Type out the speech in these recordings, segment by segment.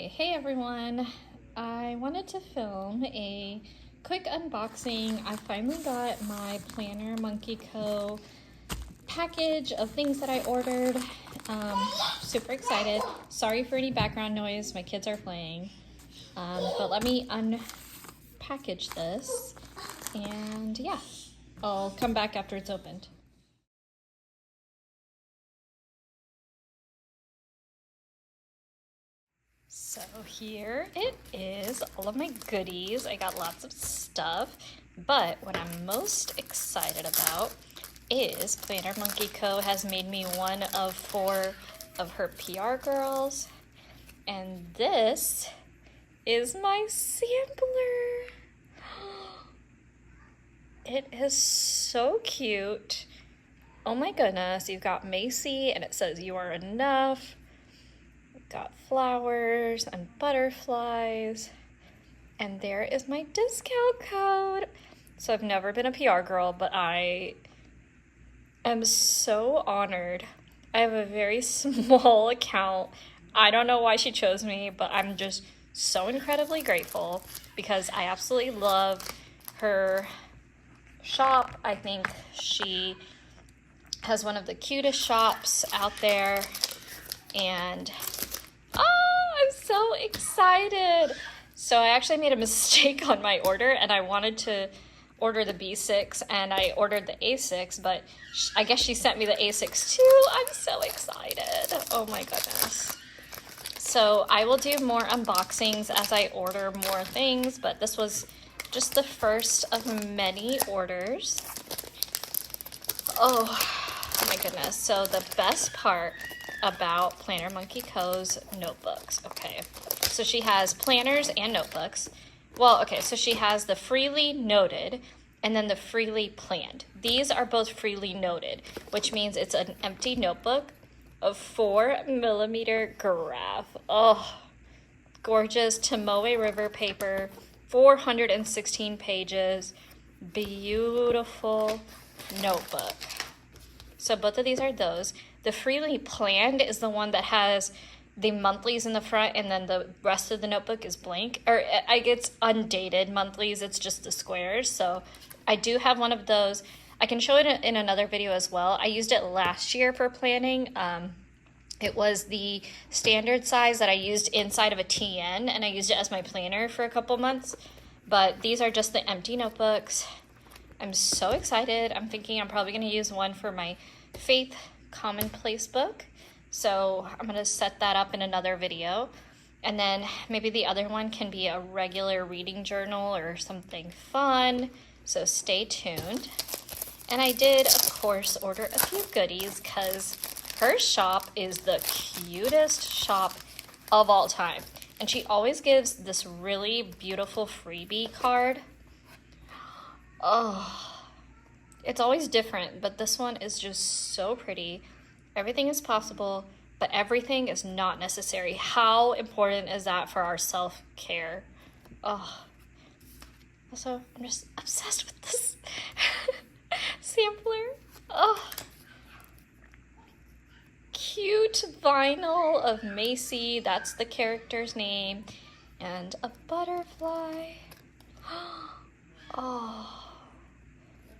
Hey everyone! I wanted to film a quick unboxing. I finally got my Plannermonkeyco package of things that I ordered. Super excited. Sorry for any background noise, my kids are playing. But let me unpackage this and yeah, I'll come back after it's opened. So here it is, all of my goodies. I got lots of stuff, but what I'm most excited about is Plannermonkeyco has made me one of 4 of her PR girls, and this is my sampler. It is so cute. Oh my goodness, you've got Macy and it says you are enough. Got flowers and butterflies, and there is my discount code. So I've never been a PR girl, but I am so honored. I have a very small account. I don't know why she chose me, but I'm just so incredibly grateful because I absolutely love her shop. I think she has one of the cutest shops out there, and I'm so excited. So I actually made a mistake on my order and I wanted to order the B6 and I ordered the A6, but I guess she sent me the A6 too. I'm so excited. Oh my goodness. So I will do more unboxings as I order more things, but this was just the first of many orders. Oh my goodness. So the best part about Plannermonkeyco's notebooks. Okay, so she has planners and notebooks. Well, okay, so she has the freely noted and then the freely planned. These are both freely noted, which means it's an empty notebook of 4mm graph. Oh, gorgeous Tomoe River paper, 416 pages, beautiful notebook. So both of these are those. The freely planned is the one that has the monthlies in the front and then the rest of the notebook is blank. Or it's undated monthlies, it's just the squares. So I do have one of those. I can show it in another video as well. I used it last year for planning. It was the standard size that I used inside of a TN, and I used it as my planner for a couple months. But these are just the empty notebooks. I'm so excited. I'm thinking I'm probably gonna use one for my faith commonplace book. So I'm gonna set that up in another video. And then maybe the other one can be a regular reading journal or something fun. So stay tuned. And I did, of course, order a few goodies because her shop is the cutest shop of all time. And she always gives this really beautiful freebie card. Oh, it's always different, but this one is just so pretty. Everything is possible, but everything is not necessary. How important is that for our self-care? Oh, also, I'm just obsessed with this sampler. Oh, cute vinyl of Macy, that's the character's name, and a butterfly. Oh,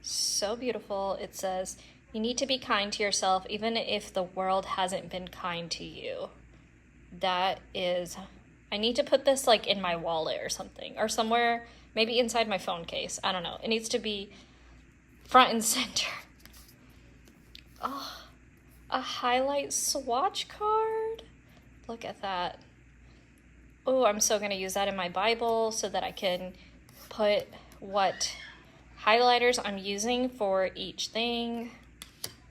so beautiful. It says, you need to be kind to yourself even if the world hasn't been kind to you. That is, I need to put this like in my wallet or something, or somewhere, maybe inside my phone case. I don't know. It needs to be front and center. Oh, a highlight swatch card. Look at that. Oh, I'm so gonna use that in my Bible so that I can put what highlighters I'm using for each thing.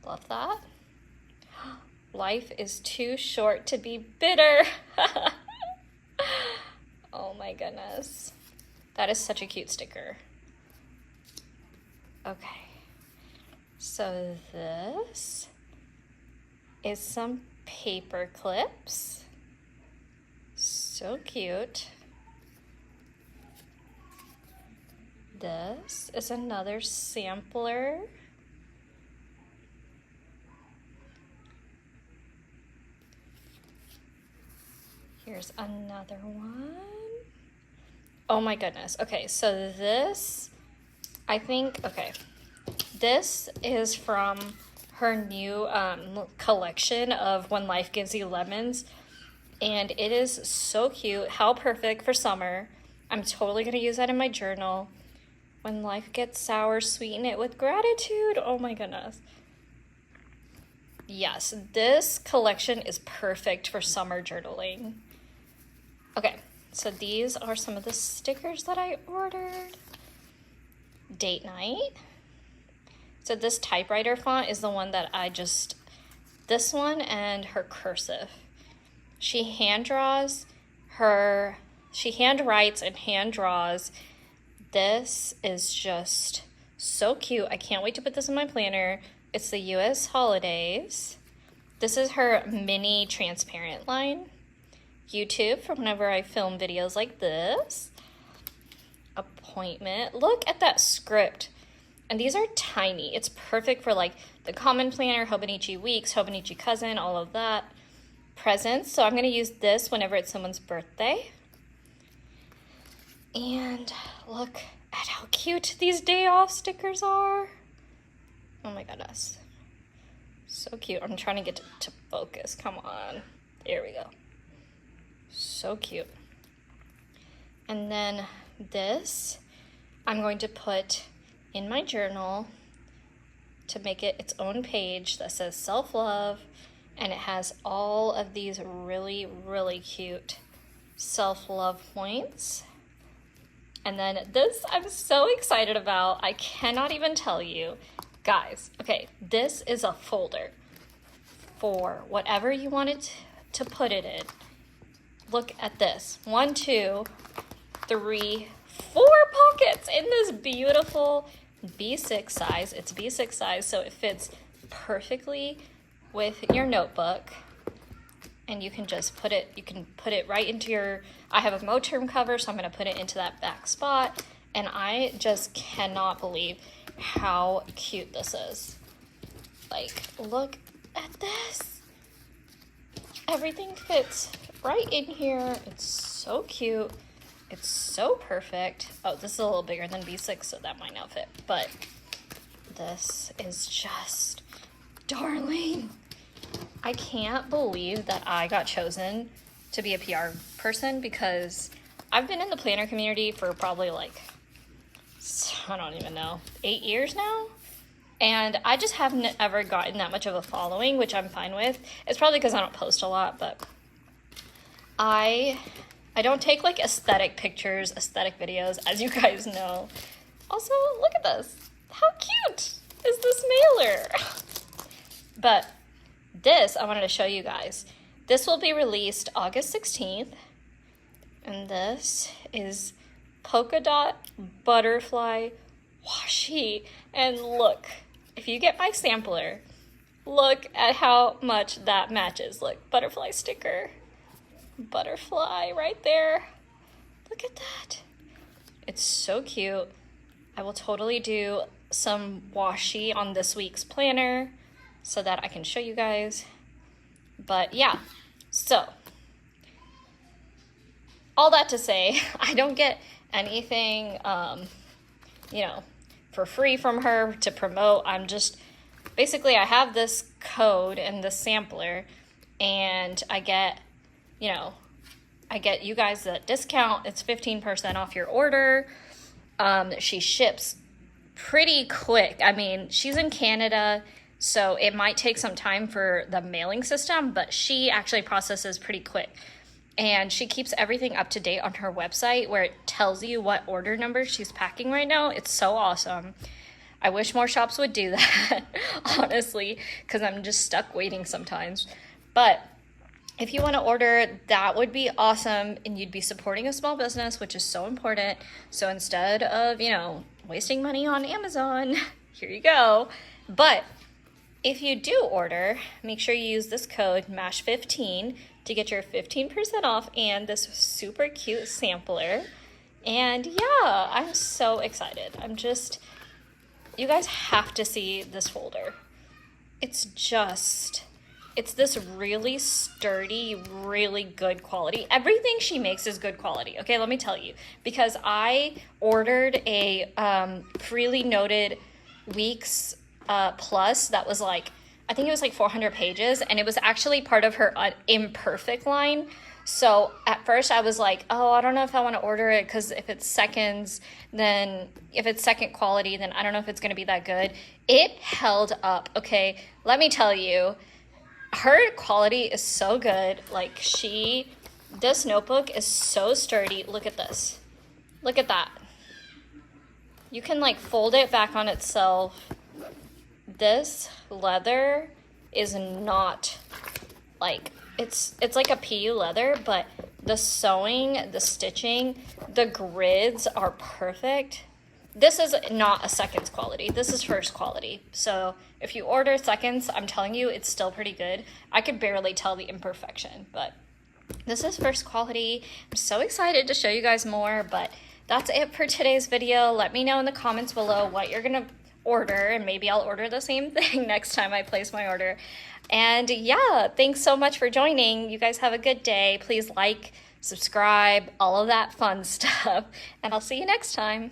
Love that. Life is too short to be bitter. Oh my goodness. That is such a cute sticker. Okay. So this is some paper clips. So cute. This is another sampler. Here's another one. Oh my goodness. Okay, so this, I think, okay, this is from her new collection of When Life Gives You Lemons, and it is so cute. How perfect for summer. I'm totally gonna use that in my journal. When life gets sour, sweeten it with gratitude. Oh my goodness. Yes, this collection is perfect for summer journaling. Okay, so these are some of the stickers that I ordered. Date night. So this typewriter font is the one that this one and her cursive. She handwrites and hand draws. This is just so cute. I can't wait to put this in my planner. It's the US holidays. This is her mini transparent line. YouTube for whenever I film videos like this. Appointment. Look at that script. And these are tiny. It's perfect for like the common planner, Hobonichi Weeks, Hobonichi Cousin, all of that. Presents. So I'm going to use this whenever it's someone's birthday. And look at how cute these day off stickers are. Oh my goodness. So cute. I'm trying to get to focus. Come on. There we go. So cute. And then this I'm going to put in my journal to make it its own page that says self-love, and it has all of these really, really cute self-love points. And then this I'm so excited about. I cannot even tell you. Guys, okay, this is a folder for whatever you wanted to put it in. Look at this. 1, 2, 3, 4 pockets in this beautiful B6 size. It's B6 size, so it fits perfectly with your notebook. And you can just put it right into your, I have a Moterm cover, so I'm gonna put it into that back spot. And I just cannot believe how cute this is. Like, look at this. Everything fits right in here. It's so cute. It's so perfect. Oh, this is a little bigger than B6, so that might not fit. But this is just darling. I can't believe that I got chosen to be a PR person, because I've been in the planner community for probably like, I don't even know, 8 years now. And I just haven't ever gotten that much of a following, which I'm fine with. It's probably because I don't post a lot, but I don't take like aesthetic pictures, aesthetic videos, as you guys know. Also, look at this. How cute is this mailer? But this, I wanted to show you guys. This will be released August 16th. And this is polka dot butterfly washi. And look, if you get my sampler, look at how much that matches. Look, butterfly sticker. Butterfly right there. Look at that. It's so cute. I will totally do some washi on this week's planner so that I can show you guys. But yeah, so all that to say, I don't get anything, you know, for free from her to promote. I'm just, basically I have this code and this sampler, and I get, you know, I get you guys a discount. It's 15% off your order. She ships pretty quick. I mean, she's in Canada, so it might take some time for the mailing system, but she actually processes pretty quick. And she keeps everything up to date on her website, where it tells you what order number she's packing right now. It's so awesome. I wish more shops would do that, honestly, because I'm just stuck waiting sometimes. But if you want to order, that would be awesome, and you'd be supporting a small business, which is so important. So instead of, you know, wasting money on Amazon, here you go. But if you do order, make sure you use this code MASH15 to get your 15% off and this super cute sampler. And yeah, I'm so excited. You guys have to see this folder. It's just It's this really sturdy, really good quality. Everything she makes is good quality, okay? Let me tell you. Because I ordered a freely noted Weeks Plus that was like, I think it was like 400 pages, and it was actually part of her imperfect line. So at first I was like, oh, I don't know if I want to order it because if it's seconds, then if it's second quality, then I don't know if it's going to be that good. It held up, okay? Let me tell you, her quality is so good. Like this notebook is so sturdy. Look at this. Look at that. You can like fold it back on itself. This leather is not like, it's like a PU leather, but the sewing, the stitching, the grids are perfect. This is not a seconds quality. This is first quality. So if you order seconds, I'm telling you, it's still pretty good. I could barely tell the imperfection, but this is first quality. I'm so excited to show you guys more, but that's it for today's video. Let me know in the comments below what you're gonna order, and maybe I'll order the same thing next time I place my order. And yeah, thanks so much for joining. You guys have a good day. Please like, subscribe, all of that fun stuff, and I'll see you next time.